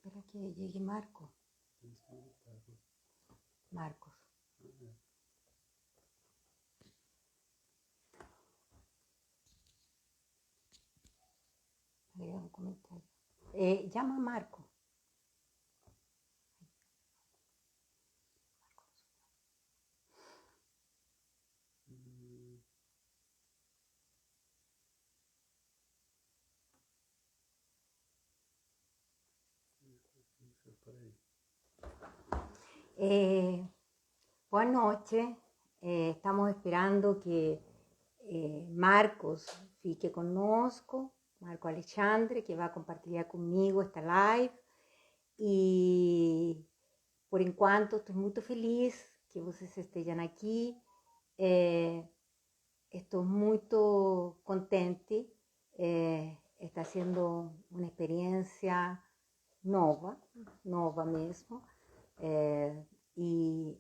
Espera que llegue Marco. Marcos. Agregar un comentario. Llama a Marco. Buenas noches. Estamos esperando que Marcos fique conosco, Marco Alexandre, que vai compartilhar comigo esta live. E, por enquanto, estou muito feliz que vocês estejam aqui. Estou muito contente. Está sendo uma experiência nova mesmo. E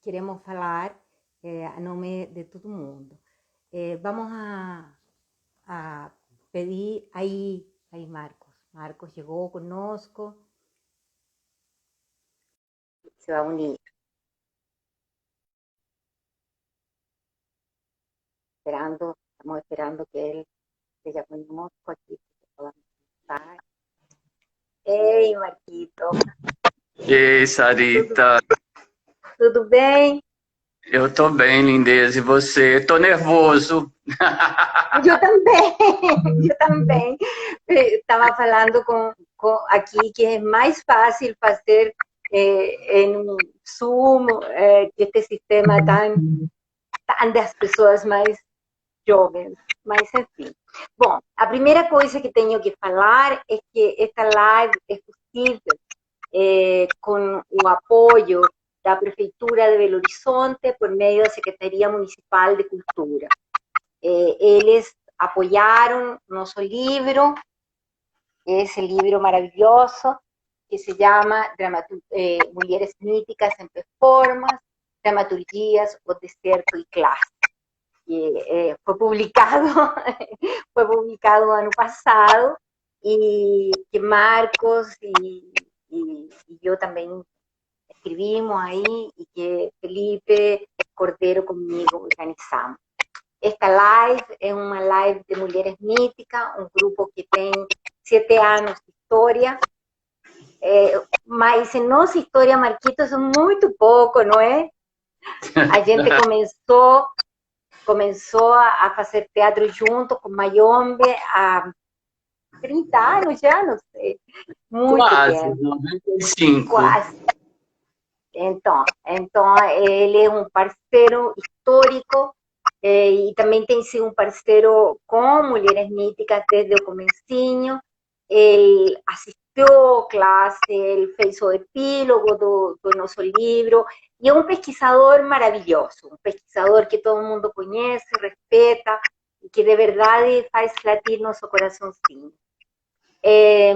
queremos falar a nome de todo mundo. Vamos a pedir aí Marcos. Marcos chegou conosco. Se vai unir. Estamos esperando que ele esteja conosco aqui. Ei, Marquito. Ei, Sarita. Tudo bem? Eu tô bem, lindeza. E você? Tô nervoso. Eu também. Estava falando aqui que é mais fácil fazer em um Zoom, que este sistema tão das pessoas mais jovens. Mas, enfim. Bom, a primeira coisa que tenho que falar é que esta live é possível com o apoio da Prefeitura de Belo Horizonte por meio da Secretaria Municipal de Cultura. Eles apoiaram nosso livro, esse livro maravilhoso, que se chama Mulheres Míticas em Performance, Dramaturgias, O Deserto e Classe. Que foi publicado ano passado, e que Marcos e eu também escrevimos aí, e que Felipe Cordeiro comigo organizamos. Esta live é uma live de Mulheres Míticas, um grupo que tem 7 anos de história, mas em nossa história, Marquitos, é muito pouco, não é? A gente começou a fazer teatro junto com Mayombe há 30 anos já, não sei. Muito Quase, tempo. 95. Quase. Então, ele é um parceiro histórico e também tem sido um parceiro com Mulheres Míticas desde o comecinho. Ele assistiu classe, ele fez o epílogo do nosso livro, e é um pesquisador maravilhoso, um pesquisador que todo mundo conhece, respeita, e que de verdade faz latir nosso coraçãozinho.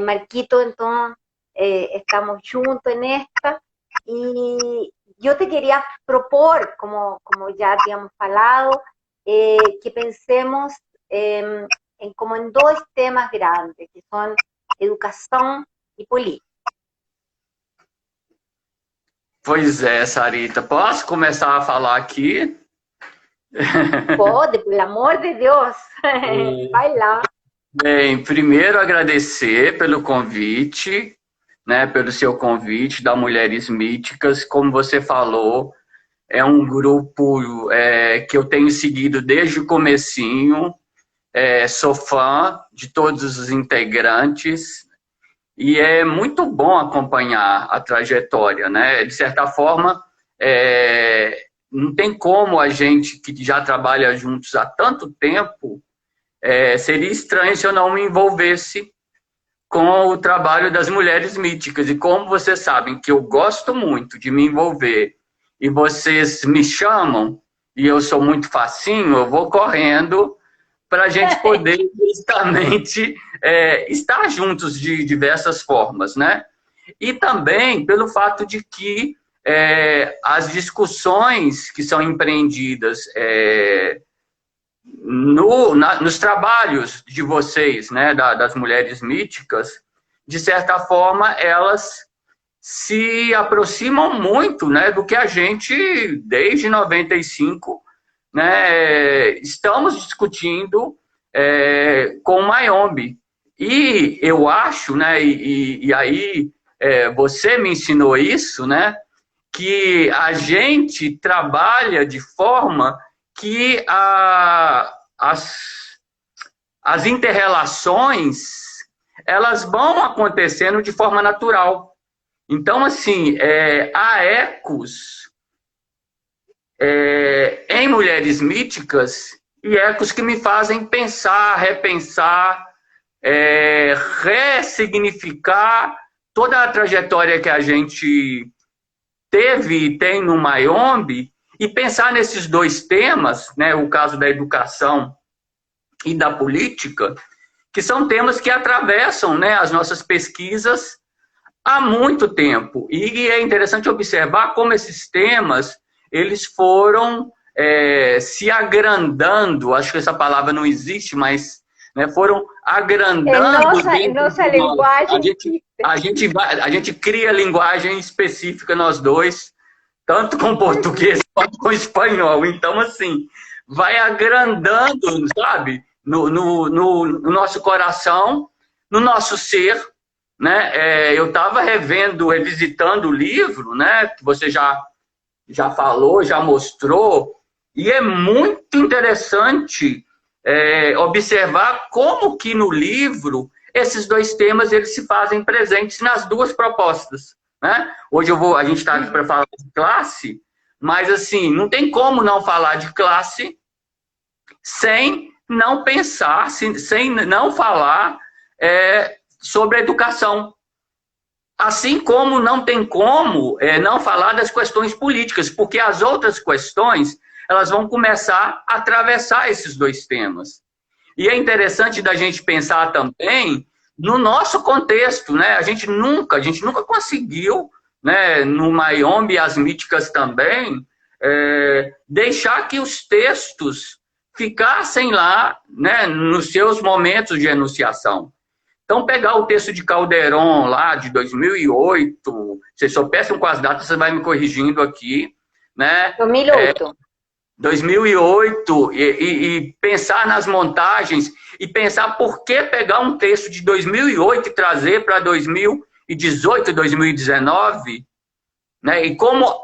Marquito, então, estamos juntos nesta, e eu te queria propor, como já tínhamos falado, que pensemos como em 2 temas grandes, que são educação e política. Pois é, Sarita. Posso começar a falar aqui? Pode, pelo amor de Deus. Vai lá. Bem, primeiro agradecer pelo convite, né, pelo seu convite da Mulheres Míticas. Como você falou, é um grupo que eu tenho seguido desde o comecinho. Sou fã de todos os integrantes e é muito bom acompanhar a trajetória, né? De certa forma, não tem como a gente que já trabalha juntos há tanto tempo, seria estranho se eu não me envolvesse com o trabalho das Mulheres Míticas. E como vocês sabem que eu gosto muito de me envolver e vocês me chamam e eu sou muito facinho, eu vou correndo para a gente poder justamente estar juntos de diversas formas, né? E também pelo fato de que as discussões que são empreendidas nos trabalhos de vocês, né, das Mulheres Míticas, de certa forma, elas se aproximam muito, né, do que a gente, desde 95, né, estamos discutindo com o Mayombe. E eu acho, né, e aí você me ensinou isso, né, que a gente trabalha de forma que as interrelações elas vão acontecendo de forma natural. Então, assim, há ecos em mulheres míticas e ecos que me fazem pensar, repensar, ressignificar toda a trajetória que a gente teve e tem no Mayombe e pensar nesses dois temas, né, o caso da educação e da política, que são temas que atravessam, né, as nossas pesquisas há muito tempo. E é interessante observar como esses temas eles foram se agrandando, acho que essa palavra não existe, mas né, foram agrandando nossa linguagem. A gente cria linguagem específica nós dois, tanto com português quanto com espanhol. Então, assim, vai agrandando, sabe, no nosso coração, no nosso ser, né? Eu estava revisitando o livro, né? Que você já falou, já mostrou, e é muito interessante observar como que no livro esses dois temas eles se fazem presentes nas duas propostas, né? Hoje a gente está aqui para falar de classe, mas assim, não tem como não falar de classe sem não pensar, sem não falar sobre a educação. Assim como não tem como não falar das questões políticas, porque as outras questões elas vão começar a atravessar esses dois temas. E é interessante da gente pensar também no nosso contexto, né? A gente nunca conseguiu, né, no Mayombe e as míticas também, deixar que os textos ficassem lá, né, nos seus momentos de enunciação. Então, pegar o texto de Calderon, lá de 2008, vocês só peçam com as datas, você vai me corrigindo aqui, né? 2008. 2008, e pensar nas montagens, e pensar por que pegar um texto de 2008 e trazer para 2018, 2019, né? E como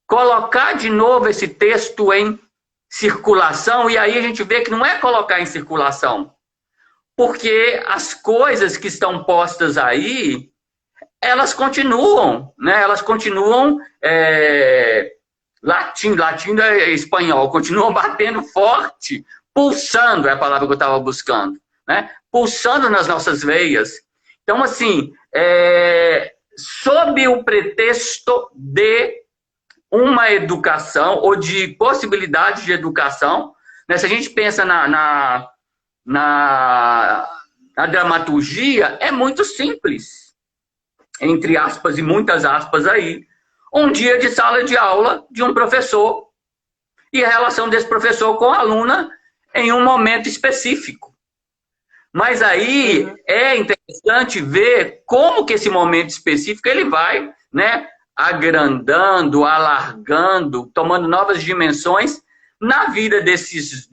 colocar de novo esse texto em circulação, e aí a gente vê que não é colocar em circulação, porque as coisas que estão postas aí, elas continuam, né? Elas continuam, latim é espanhol, continuam batendo forte, pulsando, é a palavra que eu estava buscando, né? Pulsando nas nossas veias. Então, assim, sob o pretexto de uma educação, ou de possibilidade de educação, né? Se a gente pensa na dramaturgia, é muito simples, entre aspas e muitas aspas aí, um dia de sala de aula de um professor e a relação desse professor com a aluna em um momento específico. Mas aí é interessante ver como que esse momento específico ele vai, né, agrandando, alargando, tomando novas dimensões na vida dessas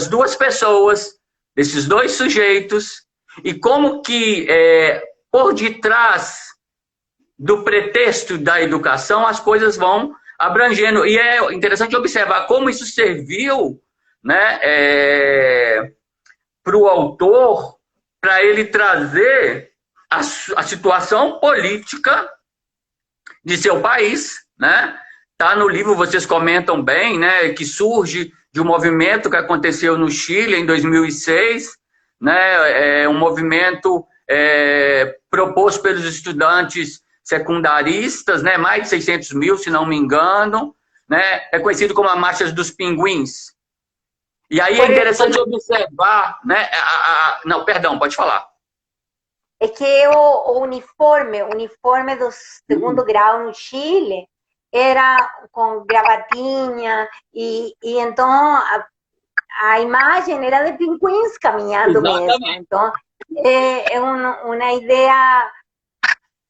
duas pessoas, desses dois sujeitos, e como que por detrás do pretexto da educação as coisas vão abrangendo. E é interessante observar como isso serviu, né, para o autor, para ele trazer a situação política de seu país, né? Tá no livro, vocês comentam bem, né, que surge de um movimento que aconteceu no Chile em 2006, né, um movimento proposto pelos estudantes secundaristas, né, mais de 600 mil, se não me engano, né, é conhecido como a Marcha dos Pinguins. E aí é interessante observar, né, não, perdão, pode falar. É que o uniforme do segundo grau no Chile era com gravatinha, e então a imagem era de pinguins caminhando mesmo. Então, é uma ideia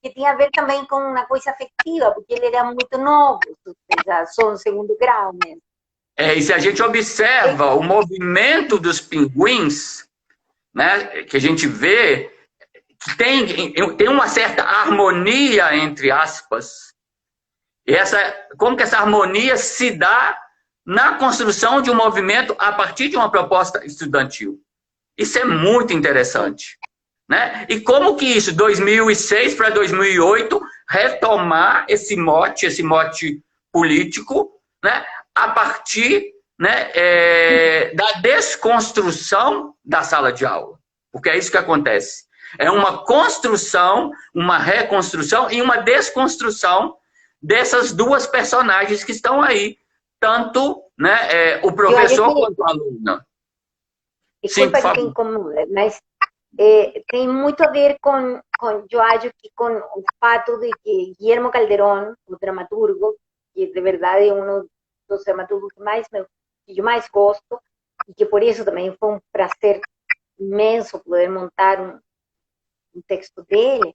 que tinha a ver também com uma coisa afetiva, porque ele era muito novo, ou seja, só um segundo grau mesmo. E se a gente observa o movimento dos pinguins, né, que a gente vê que tem uma certa harmonia, entre aspas, e como que essa harmonia se dá na construção de um movimento a partir de uma proposta estudantil. Isso é muito interessante. Né? E como que isso, 2006 para 2008, retomar esse mote político, né? A partir, né, da desconstrução da sala de aula. Porque é isso que acontece. É uma construção, uma reconstrução e uma desconstrução dessas duas personagens que estão aí, tanto, né, o professor quanto a aluna. Desculpa que incomoda, mas tem muito a ver com, eu acho que com o fato de que Guillermo Calderón, o dramaturgo, que de verdade é um dos dramaturgos que eu mais gosto, e que por isso também foi um prazer imenso poder montar um texto dele,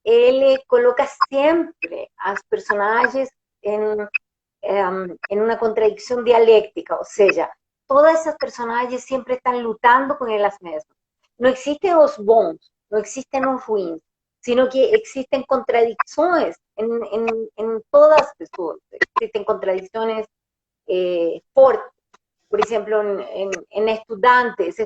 ele coloca sempre as personagens em uma contradição dialéctica, ou seja, todas essas personagens sempre estão lutando com elas mesmas. Não existem os bons, não existem os ruins, sino que existem contradições em todas as pessoas. Existem contradições fortes. Por exemplo, en estudiantes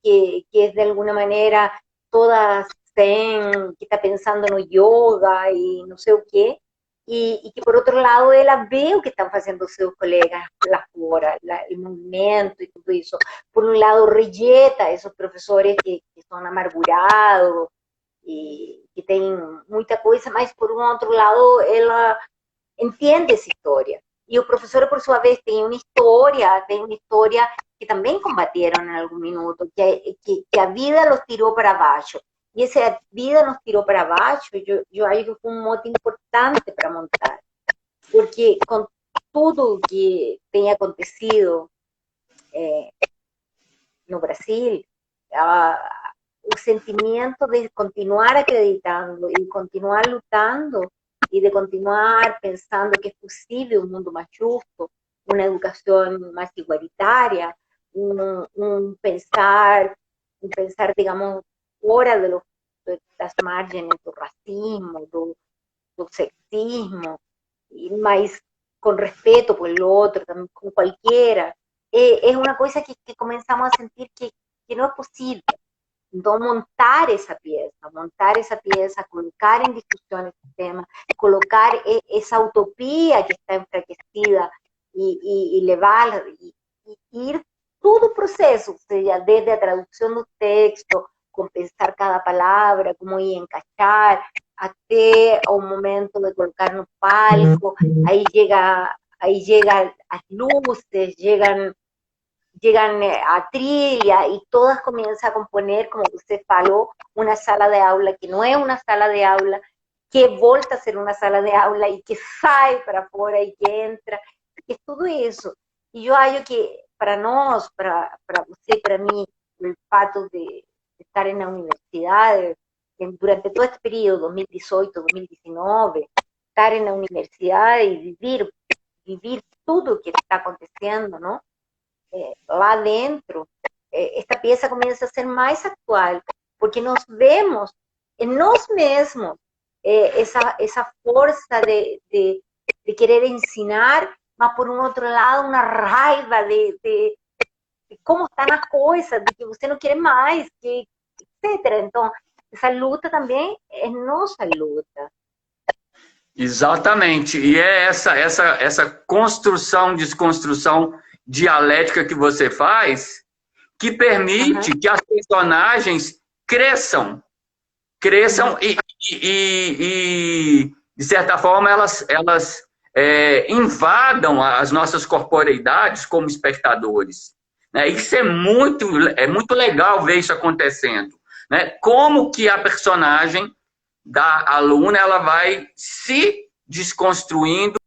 que es de alguna manera todas zen, que está pensando no yoga y no sé o qué, y que por otro lado ela ve o que están haciendo seus colegas lá fora, el movimiento y todo eso. Por un lado rejeta esos profesores que son amargurados y que tienen muita coisa, mas por un otro lado ela entende essa história. E o professor, por sua vez, tem uma história que também combateram em algum minuto, que a vida los tirou para baixo. E essa vida nos tirou para baixo, eu acho que foi um mote importante para montar. Porque com tudo que tem acontecido no Brasil, o sentimento de continuar acreditando e continuar lutando y de continuar pensando que es posible un mundo más justo, una educación más igualitaria, un pensar, digamos, fuera de las márgenes del racismo, del sexismo, y más con respeto por el otro, también con cualquiera. Es una cosa que comenzamos a sentir que no es posible. Então, montar essa pieza, colocar em discussão esse tema, colocar essa utopia que está enfraquecida e levá-la, e ir todo o processo, ou seja, desde a tradução do texto, com pensar cada palavra, como ia encaixar, até o momento de colocar no palco, aí chega as luzes, llegan a trilha y todas comienzan a componer, como usted falou, una sala de aula que no es una sala de aula, que volta a ser una sala de aula y que sai para fora y que entra, es todo eso. Y yo acho que para nós, para você, para mí, el fato de estar en la universidad, durante todo este período, 2018, 2019, estar en la universidad y vivir todo lo que está aconteciendo, ¿no? Lá dentro, esta pieza começa a ser mais atual, porque nós vemos em nós mesmos essa força de querer ensinar, mas por um outro lado uma raiva de como estão as coisas, de que você não quer mais, etc. Então, essa luta também é nossa luta. Exatamente, e é essa construção, desconstrução dialética que você faz, que permite que as personagens cresçam e de certa forma, elas invadam as nossas corporeidades como espectadores. Né? Isso é muito legal ver isso acontecendo. Né? Como que a personagem da aluna ela vai se desconstruindo,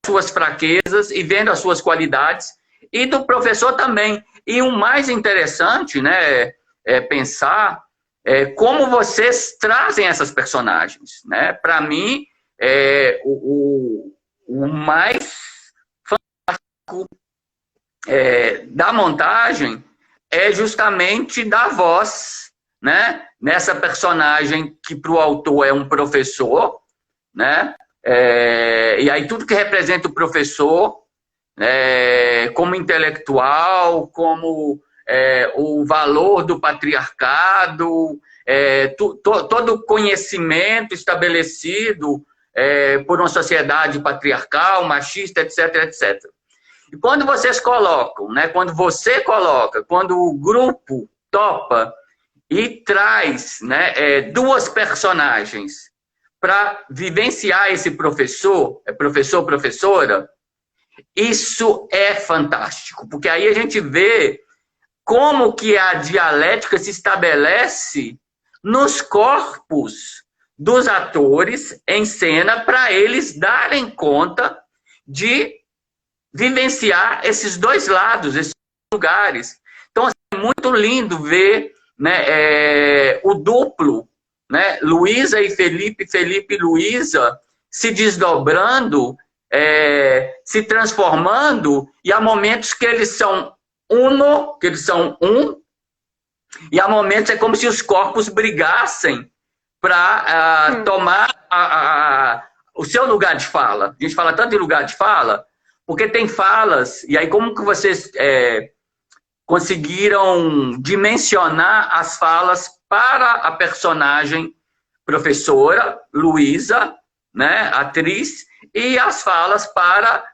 suas fraquezas e vendo as suas qualidades e do professor também. E o mais interessante, né, é pensar como vocês trazem essas personagens, né? Para mim, o mais da montagem é justamente dar voz, né, nessa personagem que para o autor é um professor, né? E aí tudo que representa o professor, como intelectual, como o valor do patriarcado, todo o conhecimento estabelecido por uma sociedade patriarcal, machista, etc, etc. E quando vocês colocam, né, quando você coloca, quando o grupo topa e traz, né, duas personagens para vivenciar esse professor, professor, professora, isso é fantástico, porque aí a gente vê como que a dialética se estabelece nos corpos dos atores em cena para eles darem conta de vivenciar esses dois lados, esses lugares. Então, assim, é muito lindo ver, né, o duplo, né, Luísa e Felipe, Felipe e Luísa, se desdobrando, se transformando, e há momentos que eles são uno, que eles são um, e há momentos é como se os corpos brigassem para tomar o seu lugar de fala. A gente fala tanto em lugar de fala, porque tem falas, e aí como que vocês conseguiram dimensionar as falas para a personagem professora, Luísa, né, atriz, e as falas para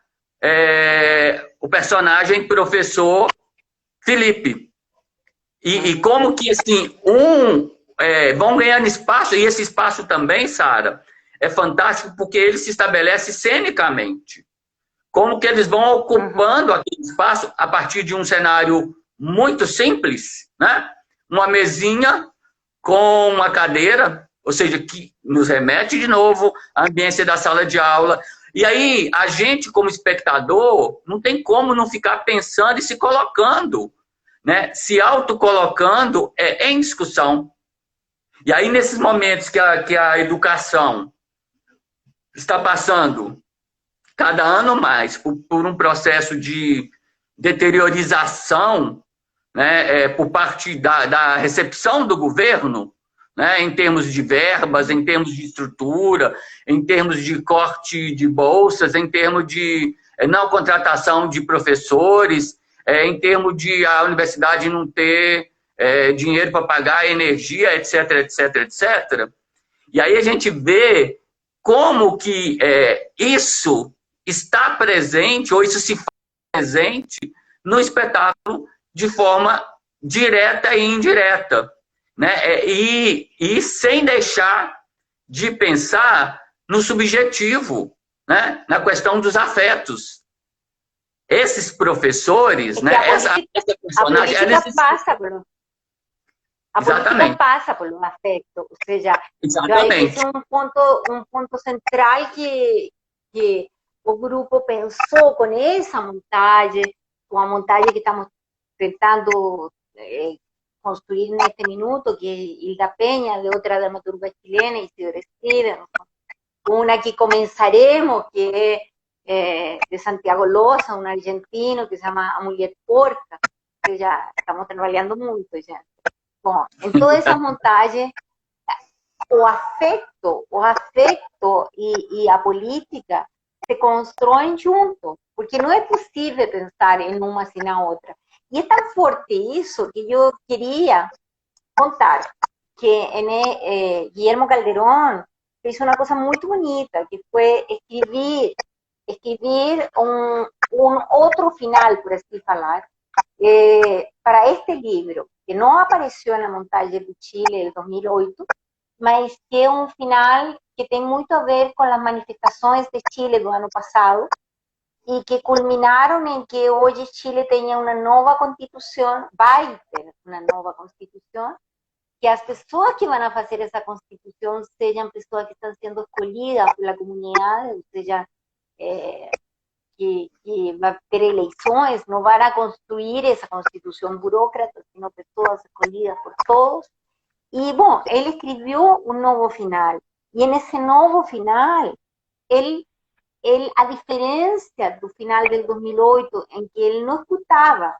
o personagem professor Felipe. E como que, assim, vão ganhando espaço, e esse espaço também, Sara, é fantástico porque ele se estabelece cenicamente. Como que eles vão ocupando aquele espaço a partir de um cenário muito simples, né? Uma mesinha com uma cadeira, ou seja, que nos remete de novo à ambiência da sala de aula. E aí, a gente, como espectador, não tem como não ficar pensando e se colocando, né? Se autocolocando em discussão. E aí, nesses momentos que a educação está passando cada ano mais por um processo de deteriorização, né, por parte da recepção do governo, né, em termos de verbas, em termos de estrutura, em termos de corte de bolsas, em termos de não contratação de professores, em termos de a universidade não ter dinheiro para pagar energia, etc, etc, etc. E aí a gente vê como que isso está presente, ou isso se faz presente no espetáculo de forma direta e indireta, né? E sem deixar de pensar no subjetivo, né? Na questão dos afetos. Esses professores, né? Essa personagem... A política passa por... A política Exatamente. passa por los afectos, ou seja, Exatamente. esse é um ponto central que o grupo pensou com essa montagem, com a montagem que estamos tentando construir neste minuto, que é Hilda Peña, de outra dramaturga chilena, Isidora Stevens, uma que começaremos, que é de Santiago Loza, um argentino que se chama A Mulher Porca, que já estamos trabalhando muito, gente. Bom, em todas essas montagens, o afeto e a política se constroem juntos, porque não é possível pensar em uma sem a outra. E é tão forte isso que eu queria contar que Guillermo Calderón fez uma coisa muito bonita, que foi escrever um outro final, por assim falar, para este livro, que não apareceu na montagem do Chile de 2008, mas que é um final que tem muito a ver com as manifestações de Chile do ano passado e que culminaram em que hoje Chile tenha uma nova constituição, vai ter uma nova constituição, que as pessoas que vão fazer essa constituição sejam pessoas que estão sendo escolhidas pela comunidade, ou seja, que va a haber elecciones, no van a construir esa constitución burócrata, sino pessoas escolhidas por todos. Y bueno, él escribió un nuevo final. Y en ese nuevo final, él, a diferencia del final del 2008, en que él no escutaba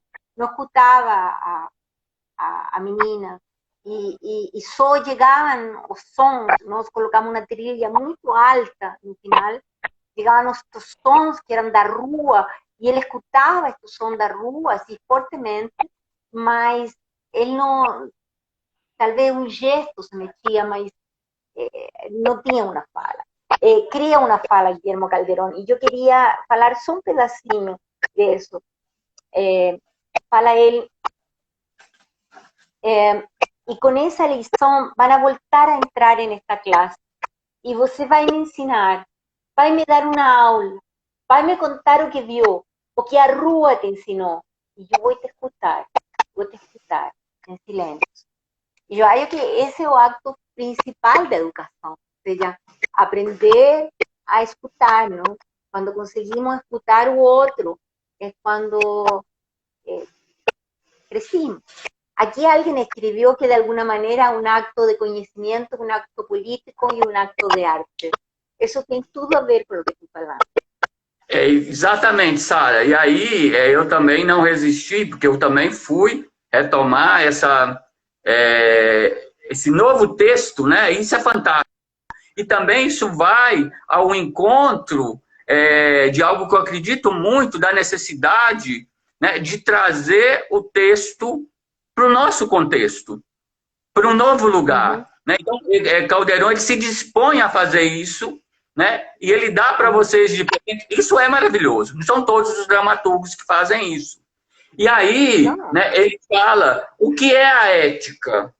a meninas, y só llegaban os sons, nós colocamos uma trilha muito alta no final, llegaban estos sons que eran da rua, y él escutaba estos sons da rua, así fortemente, mas él no, tal vez un gesto se metía, mas no tenía una fala. Crea una fala Guillermo Calderón, y yo quería falar só un pedacinho de eso. Fala él, y con esa lição van a voltar a entrar en esta clase, y você vai me ensinar, vai me dar una aula, vai me contar o que viu, o que a rua te ensinou, y yo voy a te escutar en silencio. Y yo acho que ese es el acto principal de educación, o sea, aprender a escutar, ¿no? Cuando conseguimos escutar al otro, es cuando crecimos. Aquí alguien escribió que de alguna manera un acto de conocimiento, un acto político y un acto de arte. Isso tem tudo a ver com o que tu falando. Exatamente, Sara. E aí eu também não resisti, porque eu também fui retomar esse novo texto, né? Isso é fantástico. E também isso vai ao encontro de algo que eu acredito muito, da necessidade, né, de trazer o texto para o nosso contexto, para um novo lugar. Uhum. Né? Então, Calderón ele se dispõe a fazer isso, né? E ele dá para vocês de presente. Isso é maravilhoso. Não são todos os dramaturgos que fazem isso. E aí, né, ele fala, o que é a ética?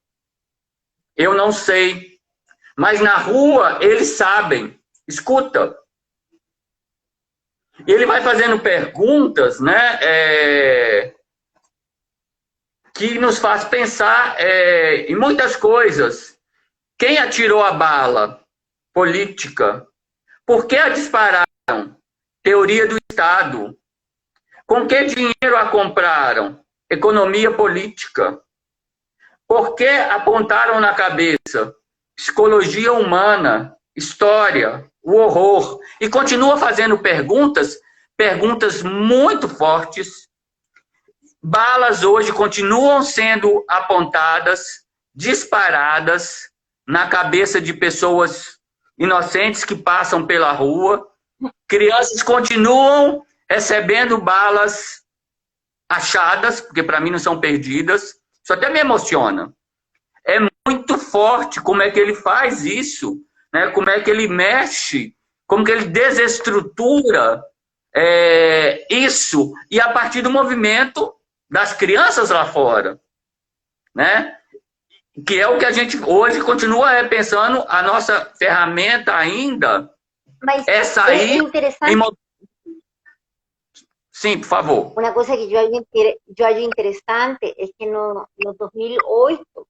Eu não sei. Mas na rua, eles sabem. Escuta. E ele vai fazendo perguntas, né, que nos faz pensar em muitas coisas. Quem atirou a bala? Política. Por que a dispararam? Teoria do Estado. Com que dinheiro a compraram? Economia política. Por que apontaram na cabeça? Psicologia humana, história, o horror. E continua fazendo perguntas muito fortes. Balas hoje continuam sendo apontadas, disparadas na cabeça de pessoas inocentes que passam pela rua. Crianças continuam recebendo balas achadas, porque para mim não são perdidas. Isso até me emociona. É muito forte como é que ele faz isso, né? Como é que ele mexe, como que ele desestrutura isso, e a partir do movimento das crianças lá fora, né? Que é o que a gente hoje continua pensando, a nossa ferramenta ainda. Mas é sair... interessante. Sim, por favor. Uma coisa que eu acho interessante é que no 2008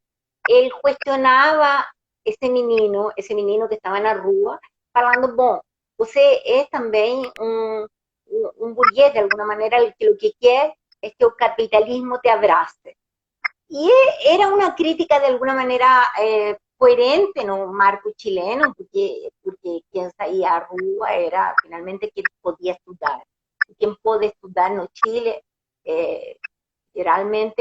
ele questionava esse menino que estava na rua, falando, bom, você é também um burguês, de alguma maneira, que o que quer é que o capitalismo te abrace. E era uma crítica, de alguma maneira, coerente no marco chileno, porque quem saía à rua era, finalmente, quem podia estudar. E quem pode estudar no Chile, geralmente,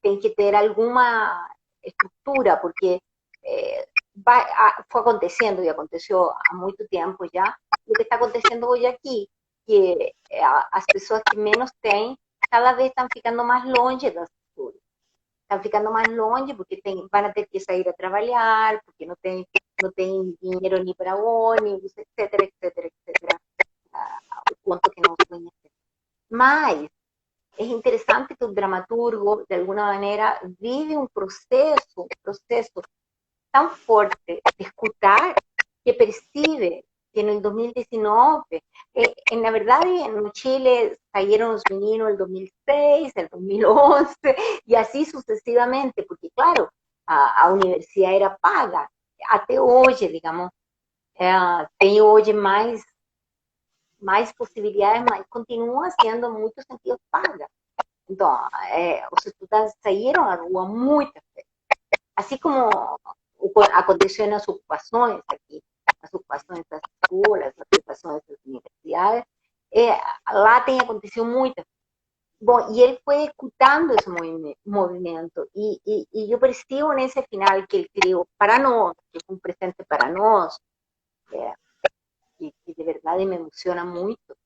tem que ter alguma estrutura, porque foi acontecendo, e aconteceu há muito tempo já, o que está acontecendo hoje aqui, que as pessoas que menos têm, cada vez estão ficando mais longe das estruturas. Estão ficando mais longe porque vão ter que sair a trabalhar, porque não tem dinheiro nem para ônibus, etc, etc, etc. O quanto que nós conhecemos. Mas é interessante que o dramaturgo, de alguma maneira, vive um processo tão forte de escutar, que percebe que no 2019, na verdade, no Chile saíram os meninos em 2006, em 2011, e assim sucessivamente, porque, claro, a universidade era paga. Até hoje, digamos, tem hoje mais mais possibilidades, mas continua sendo muito sentido paga. Então, os estudantes saíram à rua muitas vezes. Assim como aconteceu nas ocupações aqui, as ocupações das escolas, as ocupações das universidades, lá tem acontecido muitas. Bom, e ele foi escutando esse movimento, e eu percebo nesse final que ele criou para nós, que é um presente para nós, que de verdade me emociona muito.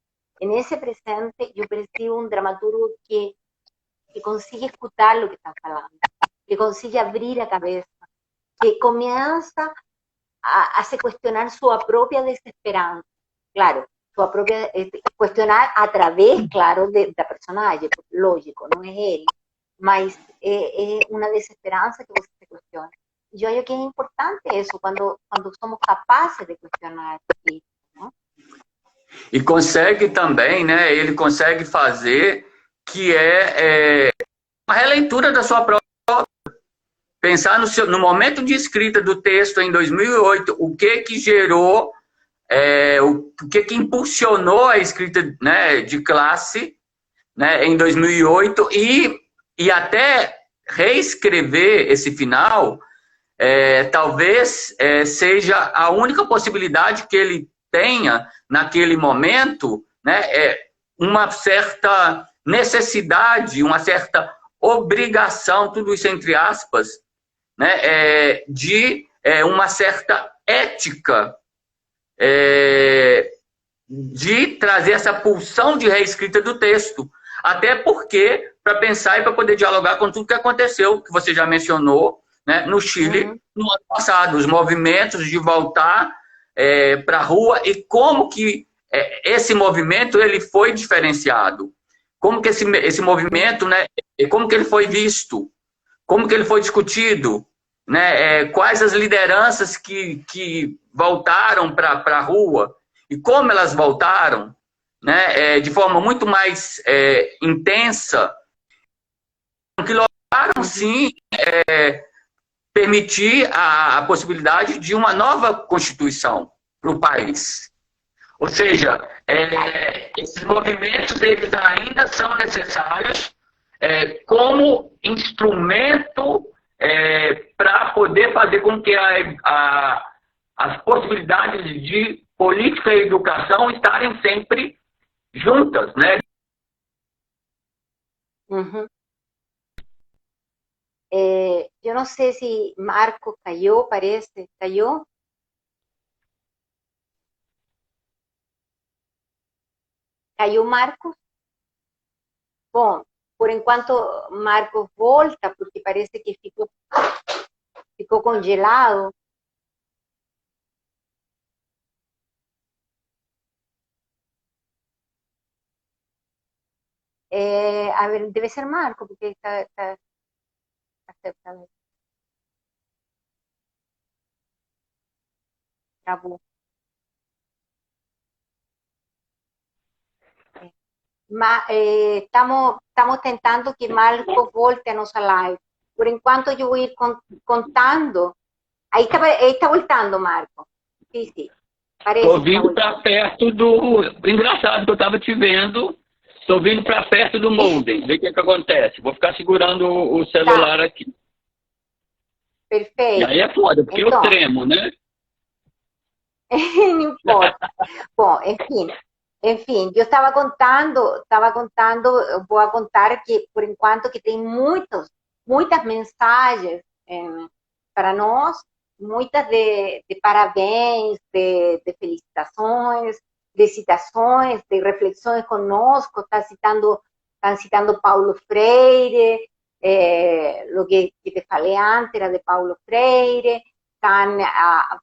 Nesse presente, eu percebo um dramaturgo que consigue escutar o que está falando, que consigue abrir a cabeça, que comienza a se cuestionar su propia desesperanza. Claro, su propia, cuestionar a través, claro, da personagem, lógico, não é ele, mas é uma desesperança que você se questiona. E eu acho que é importante isso, quando somos capazes de questionar isso, não? E consegue também, né, ele consegue fazer que uma releitura da sua própria. Pensar no momento de escrita do texto em 2008, o que gerou, o que impulsionou a escrita, né, de classe, né, em 2008 e até reescrever esse final, talvez seja a única possibilidade que ele tenha naquele momento, né, uma certa necessidade, uma certa obrigação, tudo isso entre aspas, né, de uma certa ética, de trazer essa pulsão de reescrita do texto. Até porque, para pensar e para poder dialogar com tudo que aconteceu, que você já mencionou, né, no Chile, no ano passado, os movimentos de voltar para a rua e como que esse movimento ele foi diferenciado. Como que esse movimento, né, como que ele foi visto, como que ele foi discutido, né? Quais as lideranças que voltaram para a rua e como elas voltaram, né? De forma muito mais intensa, que lograram, sim, permitir a possibilidade de uma nova Constituição para o país. Ou seja, esses movimentos eles ainda são necessários como instrumento para poder fazer com que as possibilidades de política e educação estarem sempre juntas, né? Uhum. Eu não sei se Marco caiu, parece. Caiu? Caiu Marco? Bom, por enquanto Marcos volta, porque parece que ficou congelado. A ver, deve ser Marco, porque está acertando. Travou. Estamos tentando que Marco volte a nossa live. Por enquanto, eu vou ir contando. Aí está voltando, Marco. Sim, sim. Estou vindo para perto do... Engraçado que eu estava te vendo. Estou vindo para perto do modem. Vê o que acontece. Vou ficar segurando o celular aqui. Perfeito. E aí é foda, porque então, eu tremo, né? Não importa. Bom, enfim, eu estava contando, vou contar que, por enquanto, que tem muitas mensagens para nós, muitas de parabéns, de felicitações, de citações, de reflexões conosco, estão citando Paulo Freire, o que te falei antes era de Paulo Freire, estão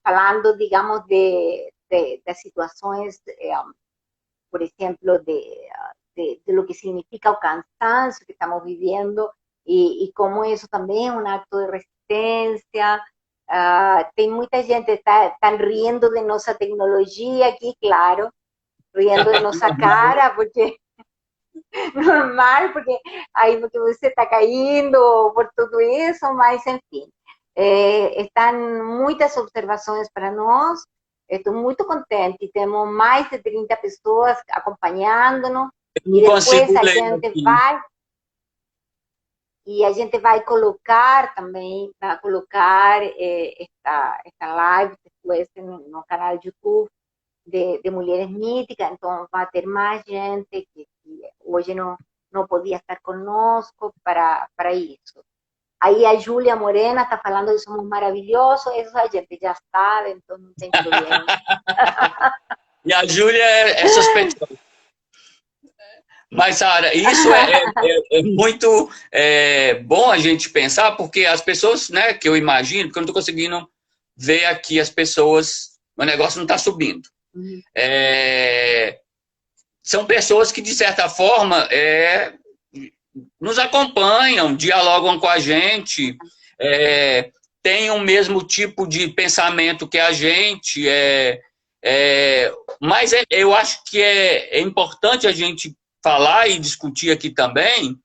falando, digamos, das situações, por exemplo, de lo que significa o cansancio que estamos viviendo y cómo eso también es un acto de resistencia. Tem muita gente están riendo de nuestra tecnología aquí, claro, riendo de nuestra cara, porque normal, porque aí porque você está caindo por tudo isso, mas enfim, estão muitas observações para nós. Estou muito contente. Temos mais de 30 pessoas acompanhando-nos. Eu E não depois consigo a ler gente aqui. vai e a gente vai colocar também, vai colocar esta live depois no canal de YouTube de Mulheres Míticas, então vai ter mais gente que hoje não podia estar conosco para isso. Aí a Júlia Morena está falando que somos maravilhosos, isso a gente já sabe, então não tem problema. E a Júlia é suspeitosa. Mas, Sara, isso é muito bom a gente pensar, porque as pessoas, né, que eu imagino, porque eu não estou conseguindo ver aqui as pessoas, o negócio não está subindo. São pessoas que, de certa forma, nos acompanham, dialogam com a gente, têm o mesmo tipo de pensamento que a gente, mas eu acho que é importante a gente falar e discutir aqui também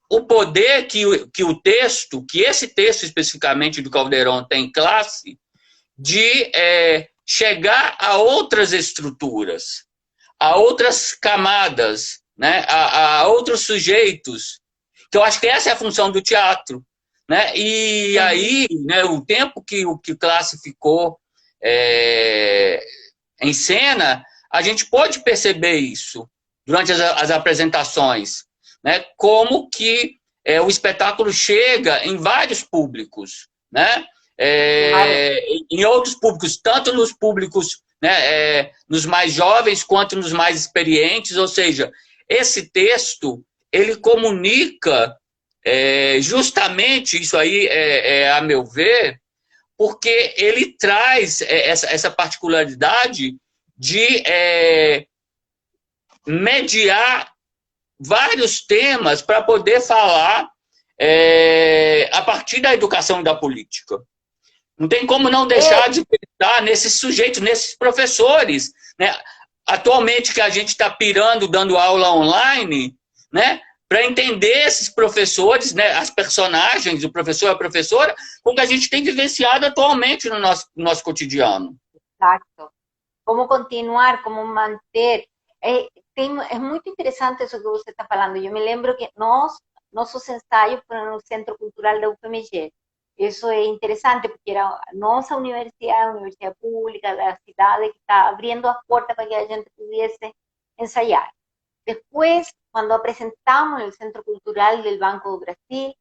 o poder que o texto, que esse texto especificamente do Caldeirão tem classe, de chegar a outras estruturas, a outras camadas, né, a outros sujeitos, que eu acho que essa é a função do teatro. Né? E aí, né, o tempo que o Classe ficou em cena, a gente pode perceber isso durante as apresentações, né? Como que o espetáculo chega em vários públicos, né? Em outros públicos, tanto nos públicos, né, nos mais jovens quanto nos mais experientes, ou seja, esse texto ele comunica justamente isso aí, a meu ver, porque ele traz essa particularidade de mediar vários temas para poder falar a partir da educação e da política. Não tem como não deixar de pensar nesses sujeitos, nesses professores. Né? Atualmente que a gente está pirando, dando aula online, né? Para entender esses professores, né? As personagens, o professor e a professora, com que a gente tem vivenciado atualmente no nosso cotidiano. Exato. Como continuar, como manter. É muito interessante isso que você está falando. Eu me lembro que nossos ensaios foram no Centro Cultural da UFMG. Isso é interessante, porque era a nossa universidade, a universidade pública da cidade, que está abrindo as portas para que a gente pudesse ensaiar. Depois, quando apresentamos no Centro Cultural do Banco do Brasil,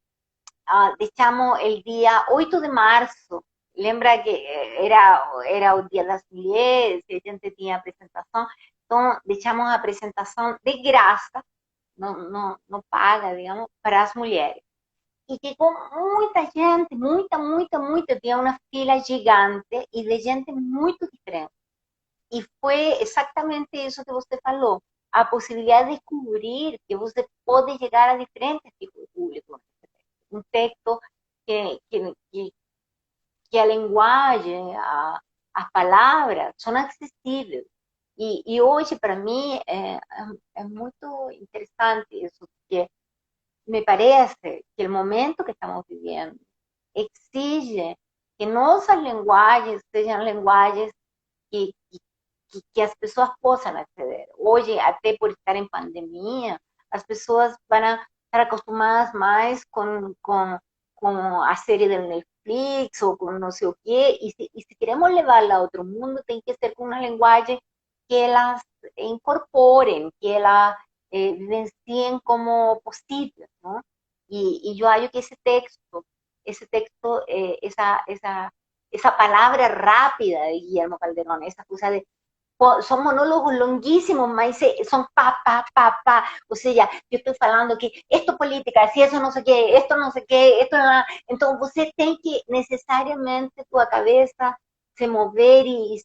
deixamos o dia 8 de março. Lembra que era o Dia das Mulheres, e a gente tinha apresentação. Então, deixamos a apresentação de graça, não paga, digamos, para as mulheres. E chegou muita gente, muita, tinha uma fila gigante e de gente muito diferente. E foi exatamente isso que você falou, a possibilidade de descobrir que você pode chegar a diferentes tipos de público. Um texto que a linguagem, as palavras são acessíveis. E hoje, para mim, é muito interessante isso, porque me parece que o momento que estamos vivendo exige que nossas linguagens sejam linguagens que as pessoas possam aceder. Hoje, até por estar em pandemia, as pessoas vão estar acostumadas mais com a série do Netflix ou com não sei o quê, e se queremos levá-la a outro mundo, tem que ser com uma linguagem que elas incorporem, que elas vivenciem como possível, não? E eu acho que essa palavra rápida de Guillermo Calderón, essa coisa de son monólogos longuísimos, mas son pa. O sea, yo estoy falando que esto es política, si eso no sé qué, esto no sé qué, esto no... Então, você tem que necessariamente tua cabeça se mover e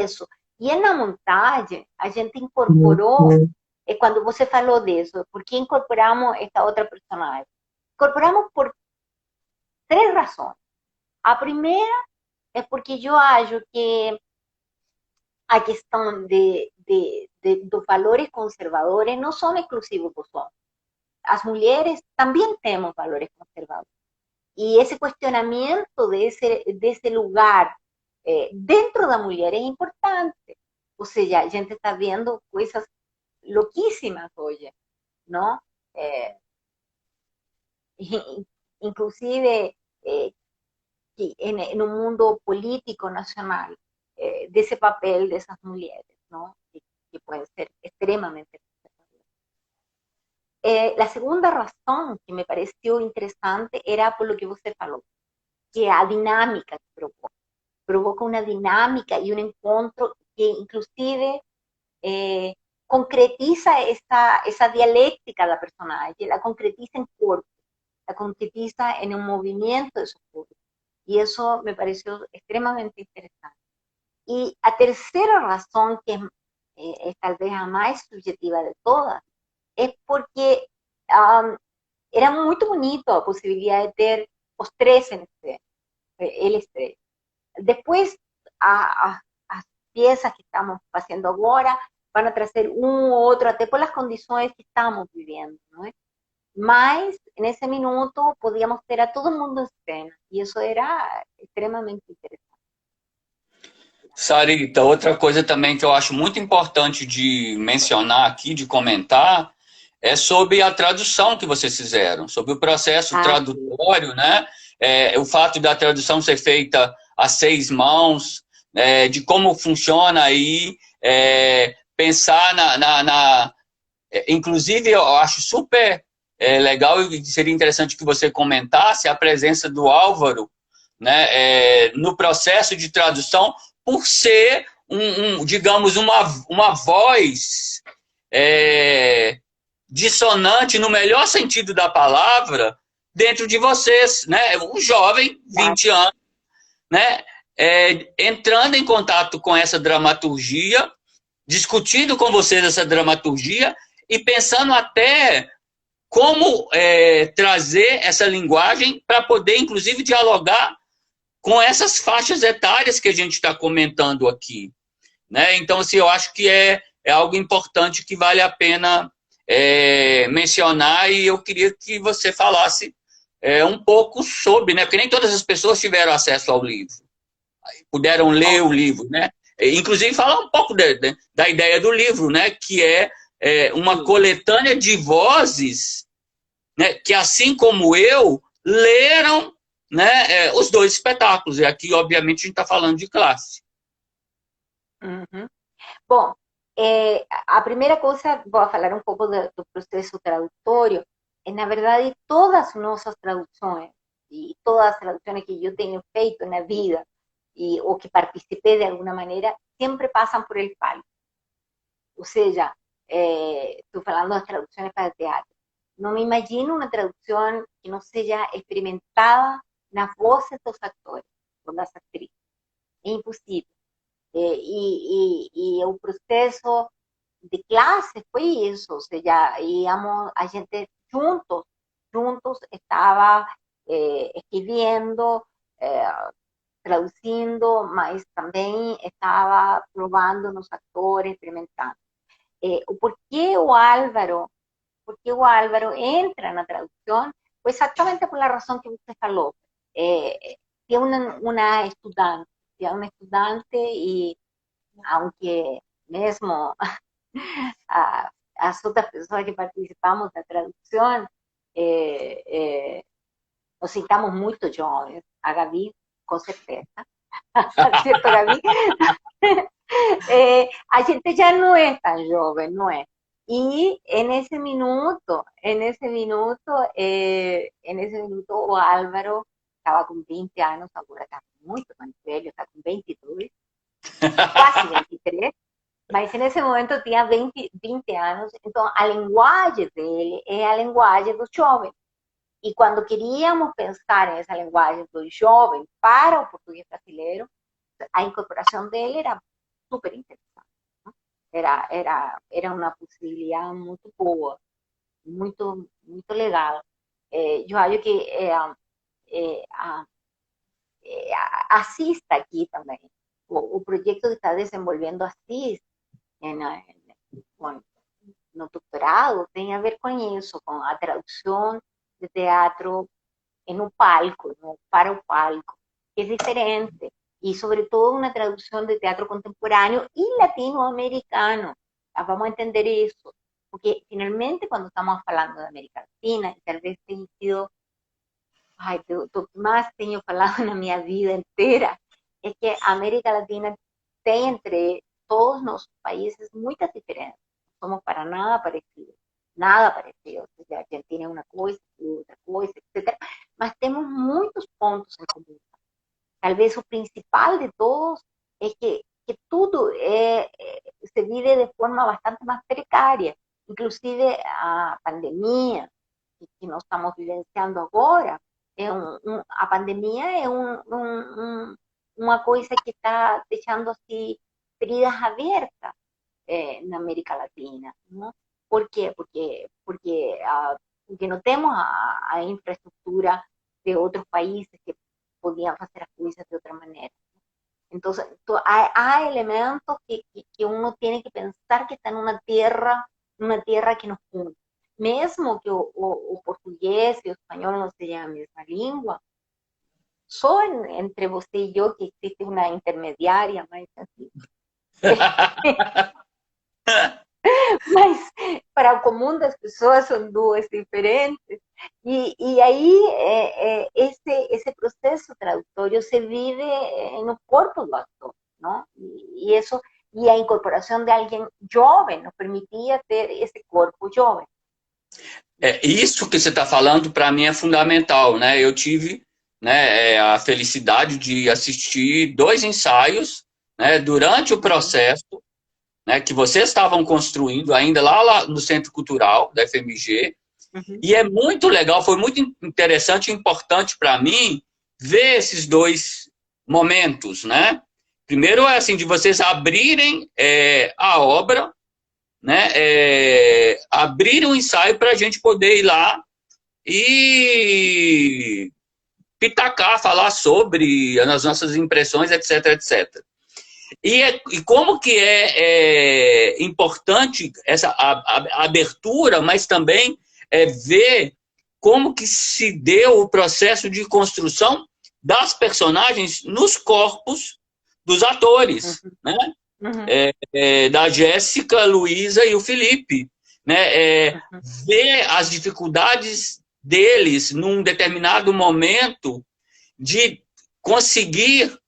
isso. E na montagem, a gente incorporou, quando você falou disso, por que incorporamos esta outra personagem? Incorporamos por três razões. A primeira é porque eu acho que a questão dos valores conservadores não são exclusivos dos homens. As mulheres também temos valores conservadores. E esse questionamento desse lugar dentro da mulher é importante. Ou seja, a gente está vendo coisas louquíssimas hoje, não? É, inclusive, no mundo político nacional, desse papel dessas mulheres, não? Que pueden ser extremadamente. La segunda razón que me pareció interesante era por lo que você falou, que a dinámica que provoca una dinámica y un encuentro que inclusive concretiza esa dialéctica de la personaje, la concretiza en cuerpo, la concretiza en un movimiento de su cuerpo. Y eso me pareció extremadamente interesante. Y a tercera razón, que es tal vez la más subjetiva de todas, es porque era muy bonito la posibilidad de ter os tres en escena, eles tres. Después, as piezas que estamos haciendo ahora van a trazer um ou outro, até por las condições que estamos viviendo, não é? Mas, nesse minuto, podíamos ter a todo mundo em cena, e isso era extremamente interessante. Sarita, outra coisa também que eu acho muito importante de mencionar aqui, de comentar, é sobre a tradução que vocês fizeram, sobre o processo tradutório, né? O fato da tradução ser feita a 6 mãos, de como funciona aí, pensar inclusive, eu acho super legal e seria interessante que você comentasse a presença do Álvaro, né, no processo de tradução, por ser, digamos, uma voz dissonante, no melhor sentido da palavra, dentro de vocês, né? Um jovem, 20 anos, né? Entrando em contato com essa dramaturgia, discutindo com vocês essa dramaturgia e pensando até como trazer essa linguagem para poder, inclusive, dialogar com essas faixas etárias que a gente está comentando aqui, né? Então, assim, eu acho que é algo importante que vale a pena mencionar, e eu queria que você falasse um pouco sobre, né? Porque nem todas as pessoas tiveram acesso ao livro, puderam ler o livro, né? Inclusive, falar um pouco da ideia do livro, né? Que é uma coletânea de vozes, né? Que, assim como eu, leram, né, os 2 espetáculos. E aqui, obviamente, a gente está falando de classe. Uhum. Bom, a primeira coisa, vou falar um pouco do processo tradutório. Na verdade, todas as nossas traduções, e todas as traduções que eu tenho feito na vida, ou que participei de alguma maneira, sempre passam por el palco. Ou seja, estou falando das traduções para teatro. Não me imagino uma tradução que não seja experimentada nas vozes dos atores ou das atrizes. É impossível. E o processo de classe foi isso, ou seja, íamos, a gente juntos estava escrevendo, traduzindo, mas também estava provando nos atores, experimentando. Por que o Álvaro entra na tradução? Foi exatamente por a razão que você falou. É uma estudante, e aunque mesmo as outras pessoas que participamos da tradução, nos sintamos muito jovens. A Gabi, com certeza. ¿Cierto, Gabi? A gente já não é tão jovem, não é? E nesse minuto, o Álvaro estava com 20 anos, agora está muito mais velho, está com 22, quase 23, mas nesse momento tinha 20 anos, então a linguagem dele é a linguagem dos jovens. E quando queríamos pensar nessa linguagem dos jovens para o português brasileiro, a incorporação dele era super interessante. Era uma possibilidade muito boa, muito legal. Eu acho que assista aqui também. O projeto que está desenvolvendo a CIS no doutorado tem a ver com isso, com a tradução de teatro no palco, para o palco, que é diferente. y sobre todo una traducción de teatro contemporáneo y latinoamericano. Vamos a entender eso, porque finalmente cuando estamos hablando de América Latina, y tal vez tenha sido o que mais tenho falado na minha vida inteira, é que a América Latina tem entre todos nossos países muitas diferenças. Não somos para nada parecidos, nada parecidos. Ou seja, a Argentina é uma coisa, outra coisa, etc. Mas temos muitos pontos em comum. Talvez o principal de todos é que tudo se vive de forma bastante mais precária. Inclusive a pandemia que nós estamos vivenciando agora, a pandemia é uma coisa que está deixando assim, feridas abertas na América Latina. Não? Por quê? Porque não temos a infraestrutura de outros países que podiam fazer as coisas de outra maneira. Então, há elementos que uno tem que pensar que está numa terra que nos une. Mesmo que o português e o espanhol não sejam a mesma língua, só entre você e eu que existe uma intermediária, mas assim. Mas para o comum das pessoas são duas diferentes. E aí esse processo tradutório se vive no corpo do ator, não? E a incorporação de alguém jovem nos permitia ter esse corpo jovem. Isso que você está falando, para mim, é fundamental, né? Eu tive, né, a felicidade de assistir 2 ensaios, né, durante o processo, né, que vocês estavam construindo ainda lá no Centro Cultural da FMG. Uhum. E é muito legal, foi muito interessante e importante para mim ver esses 2 momentos, né? Primeiro é assim, de vocês abrirem a obra, né, abrir um ensaio para a gente poder ir lá e pitacar, falar sobre as nossas impressões, etc, etc. E como que é importante essa a abertura, mas também ver como que se deu o processo de construção das personagens nos corpos dos atores, uhum. Né? Uhum. Da Jéssica, Luísa e o Felipe, né? Uhum. Ver as dificuldades deles num determinado momento de conseguir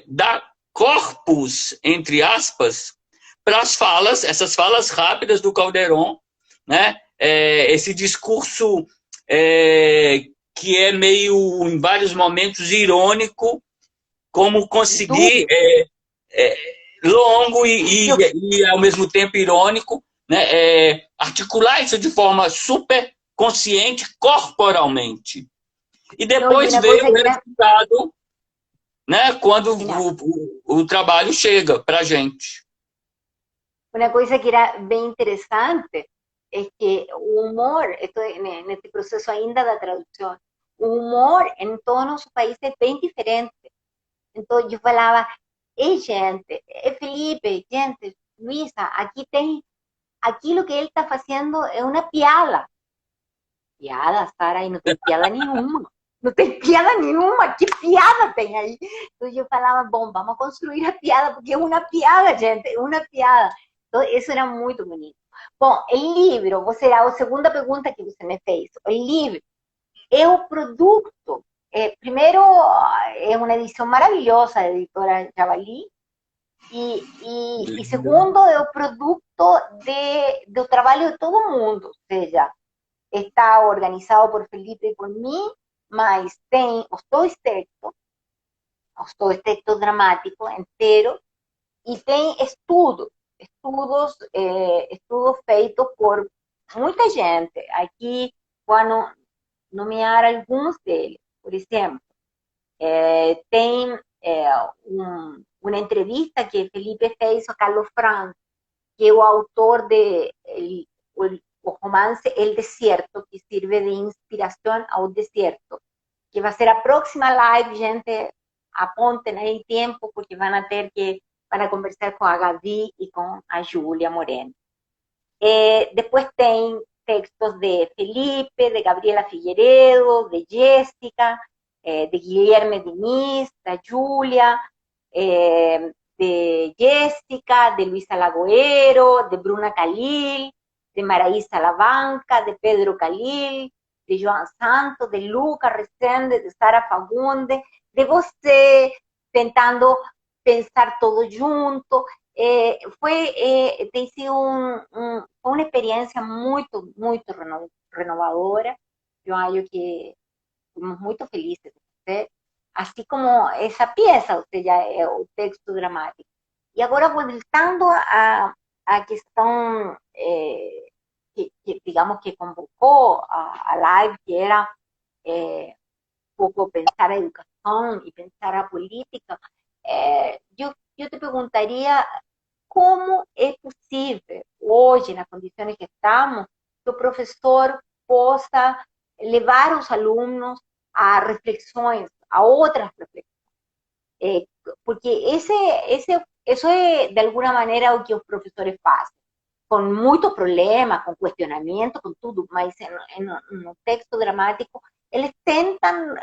dar corpos, entre aspas, para as falas, essas falas rápidas do Calderón, né? Esse discurso que é meio, em vários momentos, irônico, como conseguir longo e ao mesmo tempo irônico, né? Articular isso de forma super consciente corporalmente. E depois ver o resultado, né, quando o trabalho chega para a gente. Uma coisa que era bem interessante é que o humor, nesse processo ainda da tradução, o humor em todo o nosso país é bem diferente. Então, eu falava, gente, Felipe, gente, Luísa, aqui tem, aquilo que ele está fazendo é uma piada. Piada, Sara, e não tem piada nenhuma. Não tem piada nenhuma, que piada tem aí? Então eu falava, bom, vamos construir a piada, porque é uma piada, gente, é uma piada. Então, isso era muito bonito. Bom, o livro, a segunda pergunta que você me fez. O livro é o produto. Primeiro, é uma edição maravilhosa da editora Javali. E segundo, é o produto do trabalho de todo mundo. Ou seja, está organizado por Felipe e por mim, mas tem os dois textos dramáticos inteiros, e tem estudos feitos por muita gente. Aqui, vou nomear alguns deles. Por exemplo, tem uma entrevista que Felipe fez a Carlos Franz, que é o autor o romance El Desierto, que sirve de inspiração ao deserto, que vai ser a próxima live, gente, apontem aí tempo, porque van a conversar com a Gabi e com a Júlia Moreno. Depois tem textos de Felipe, de Gabriela Figueiredo, de Jéssica, de Guilherme Diniz, da Júlia, de Jéssica, de Luisa Lagoero, de Bruna Khalil, de Maraísa Lavanca, de Pedro Khalil, de João Santos, de Luca Resende, de Sara Fagunde, de você tentando pensar todo junto. Tem sido uma experiência muito, muito renovadora. Eu acho que estamos muito felizes de você. Assim como essa peça, ou seja, é o texto dramático. E agora, voltando à questão digamos, que convocou a live, que era um pouco pensar a educação e pensar a política, eu te perguntaria como é possível, hoje, nas condições que estamos, que o professor possa levar os alunos a reflexões, a outras reflexões. Porque isso é, de alguma maneira, o que os professores fazem. Com muito problema, com questionamento, com tudo, mas no texto dramático, eles tentam,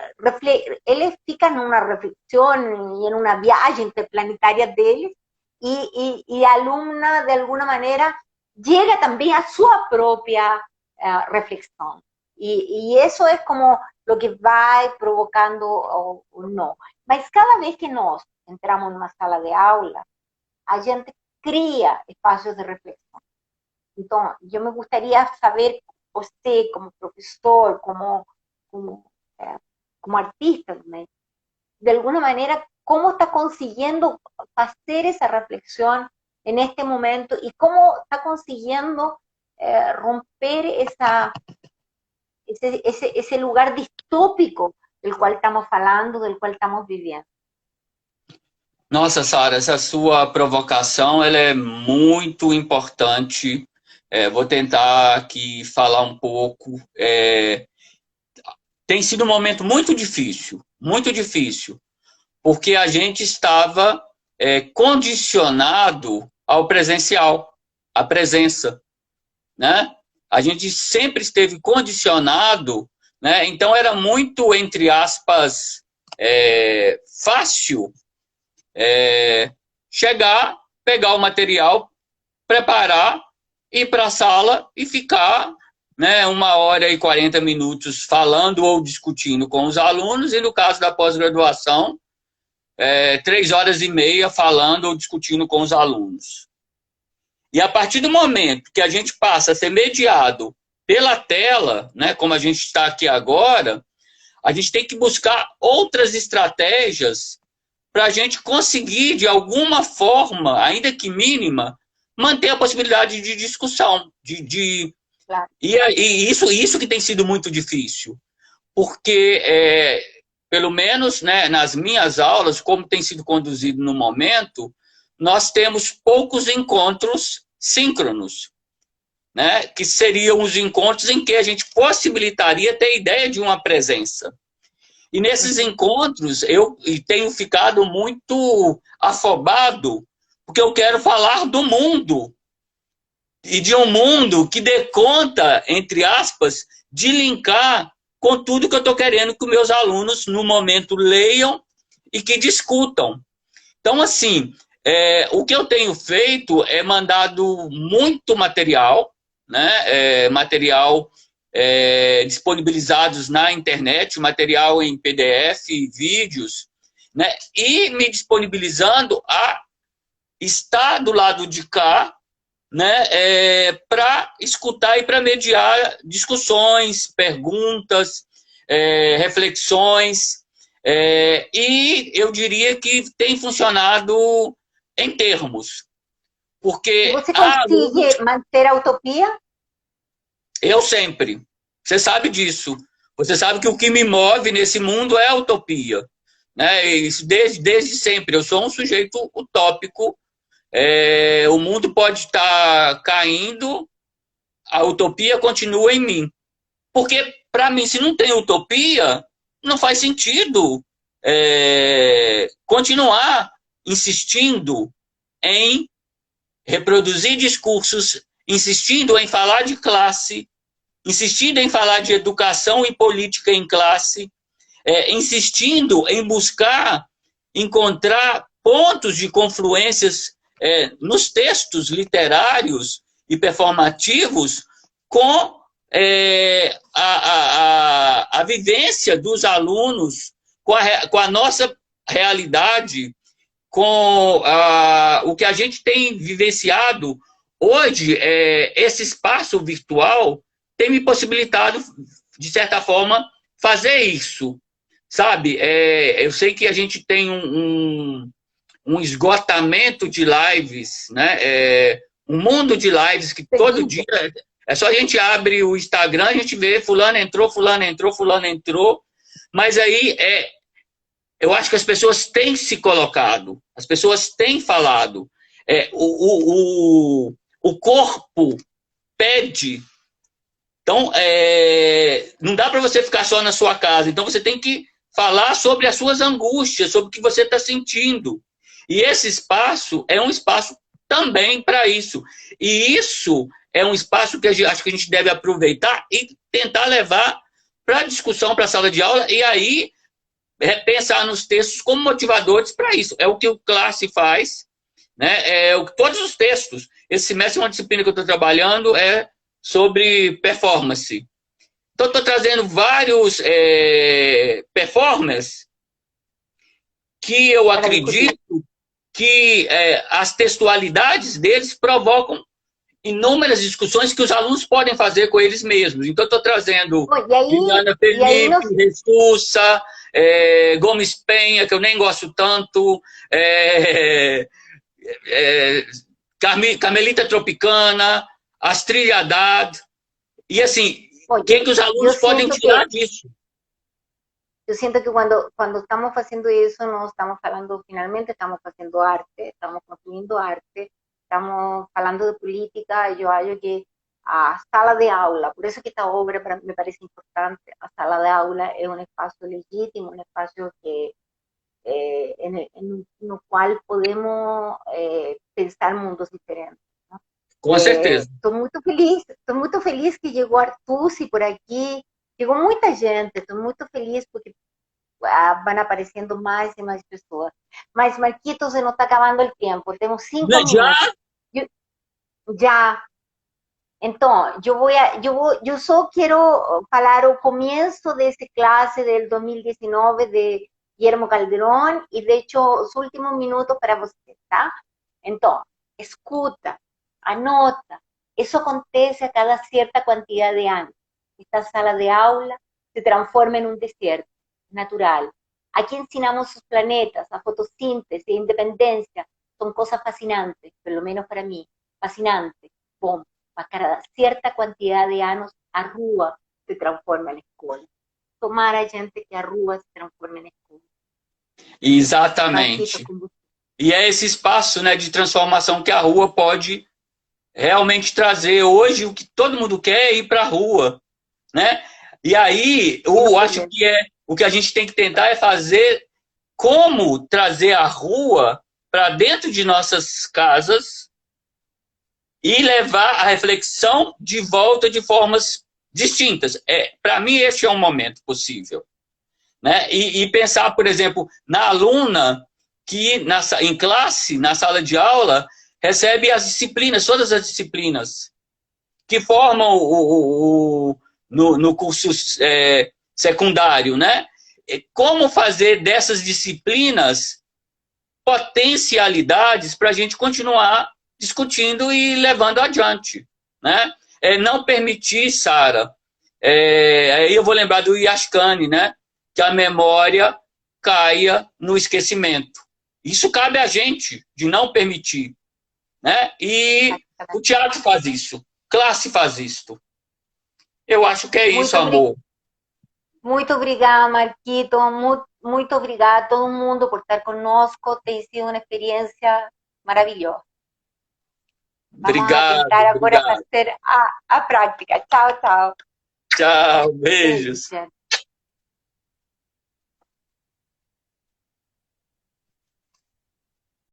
eles ficam numa reflexão e em uma viagem interplanetária deles, e a aluna, de alguma maneira, chega também à sua própria reflexão. E isso é como o que vai provocando o não. Mas cada vez que nós entramos numa sala de aula, a gente cria espaços de reflexão. Então, eu me gostaria de saber, você, como professor, como artista, né, de alguma maneira, como está conseguindo fazer essa reflexão neste momento e como está conseguindo romper esse lugar distópico do qual estamos falando, do qual estamos vivendo. Nossa, Sara, essa sua provocação ela é muito importante. Vou tentar aqui falar um pouco. Tem sido um momento muito difícil, porque a gente estava condicionado ao presencial, à presença, né? A gente sempre esteve condicionado, né? Então era muito, entre aspas, fácil chegar, pegar o material, preparar, ir para a sala e ficar, né, 1h40 falando ou discutindo com os alunos, e no caso da pós-graduação, 3h30 falando ou discutindo com os alunos. E a partir do momento que a gente passa a ser mediado pela tela, né, como a gente está aqui agora, a gente tem que buscar outras estratégias para a gente conseguir, de alguma forma, ainda que mínima, manter a possibilidade de discussão. Claro. E isso que tem sido muito difícil. Porque, pelo menos, né, nas minhas aulas, como tem sido conduzido no momento, nós temos poucos encontros síncronos, né, que seriam os encontros em que a gente possibilitaria ter ideia de uma presença. E nesses encontros eu tenho ficado muito afobado, porque eu quero falar do mundo, e de um mundo que dê conta, entre aspas, de linkar com tudo que eu estou querendo que os meus alunos, no momento, leiam e que discutam. Então, assim, o que eu tenho feito é mandado muito material, né, material disponibilizados na internet, material em PDF, vídeos, né, e me disponibilizando a estar do lado de cá, né, para escutar e para mediar discussões, perguntas, reflexões, e eu diria que tem funcionado em termos. Porque você consegue manter a utopia? Eu sempre. Você sabe disso. Você sabe que o que me move nesse mundo é a utopia. Né? Isso desde sempre. Eu sou um sujeito utópico. O mundo pode estar caindo, a utopia continua em mim. Porque, para mim, se não tem utopia, não faz sentido continuar insistindo em reproduzir discursos, insistindo em falar de classe, insistindo em falar de educação e política em classe, insistindo em buscar, encontrar pontos de confluências nos textos literários e performativos com a vivência dos alunos, com a nossa realidade, com o que a gente tem vivenciado. Hoje, esse espaço virtual tem me possibilitado, de certa forma, fazer isso, sabe? Eu sei que a gente tem um esgotamento de lives, né? Um mundo de lives que todo dia... É só a gente abre o Instagram, a gente vê fulano entrou, fulano entrou, fulano entrou, mas aí eu acho que as pessoas têm se colocado, as pessoas têm falado. O corpo pede. Então, não dá para você ficar só na sua casa. Então, você tem que falar sobre as suas angústias, sobre o que você está sentindo. E esse espaço é um espaço também para isso. E isso é um espaço que acho que a gente deve aproveitar e tentar levar para a discussão, para a sala de aula, e aí pensar nos textos como motivadores para isso. É o que o Classe faz, né? Todos os textos. Esse semestre, uma disciplina que eu estou trabalhando é sobre performance. Então, estou trazendo vários performers que eu acredito que as textualidades deles provocam inúmeras discussões que os alunos podem fazer com eles mesmos. Então, estou trazendo Juliana Felipe, Ressussa, Gomes Penha, que eu nem gosto tanto, Carmelita Tropicana, Astrid Haddad, e assim, o que os alunos podem tirar disso? Eu sinto que quando estamos fazendo isso, nós estamos falando, finalmente, estamos fazendo arte, estamos construindo arte, estamos falando de política. Eu acho que a sala de aula, por isso que esta obra me parece importante, a sala de aula é um espaço legítimo, um espaço que, no qual podemos pensar mundos diferentes. ¿No? Com certeza. Estou muito feliz que chegou Artusi por aqui, chegou muita gente, estou muito feliz porque van aparecendo mais e mais pessoas. Mas, Marquitos, se nos está acabando o tempo, temos 5 minutos. Já. Então, eu só quero falar o começo desse classe del 2019 de Guillermo Calderón e deixo os últimos minutos para você, tá? Então, escuta, anota. Isso acontece a cada certa quantidade de anos. Esta sala de aula se transforma em um deserto natural. Aquí ensinamos os planetas, a fotossíntese, a independência. São coisas fascinantes, pelo menos para mim. Fascinantes. Bom, a cada certa quantidade de anos, a rua se transforma em escola. Tomara, gente, que a rua se transforme em escola. Exatamente. E é esse espaço, né, de transformação que a rua pode realmente trazer. Hoje, o que todo mundo quer é ir para a rua, né? E aí, eu acho que o que a gente tem que tentar é fazer como trazer a rua para dentro de nossas casas e levar a reflexão de volta de formas distintas. Para mim, este é um momento possível. Né? E pensar, por exemplo, na aluna que em classe, na sala de aula, recebe as disciplinas, todas as disciplinas que formam no curso secundário, né? Como fazer dessas disciplinas potencialidades para a gente continuar discutindo e levando adiante, né? Não permitir, Sara, aí eu vou lembrar do Yashkani, né? Que a memória caia no esquecimento. Isso cabe a gente, de não permitir, né? E o teatro faz isso, classe faz isso. Eu acho que é isso, amor. Muito obrigada, Marquito. Muito obrigada a todo mundo por estar conosco. Tem sido uma experiência maravilhosa. Obrigado. Vamos a tentar agora fazer a prática. Tchau, tchau. Tchau, beijos.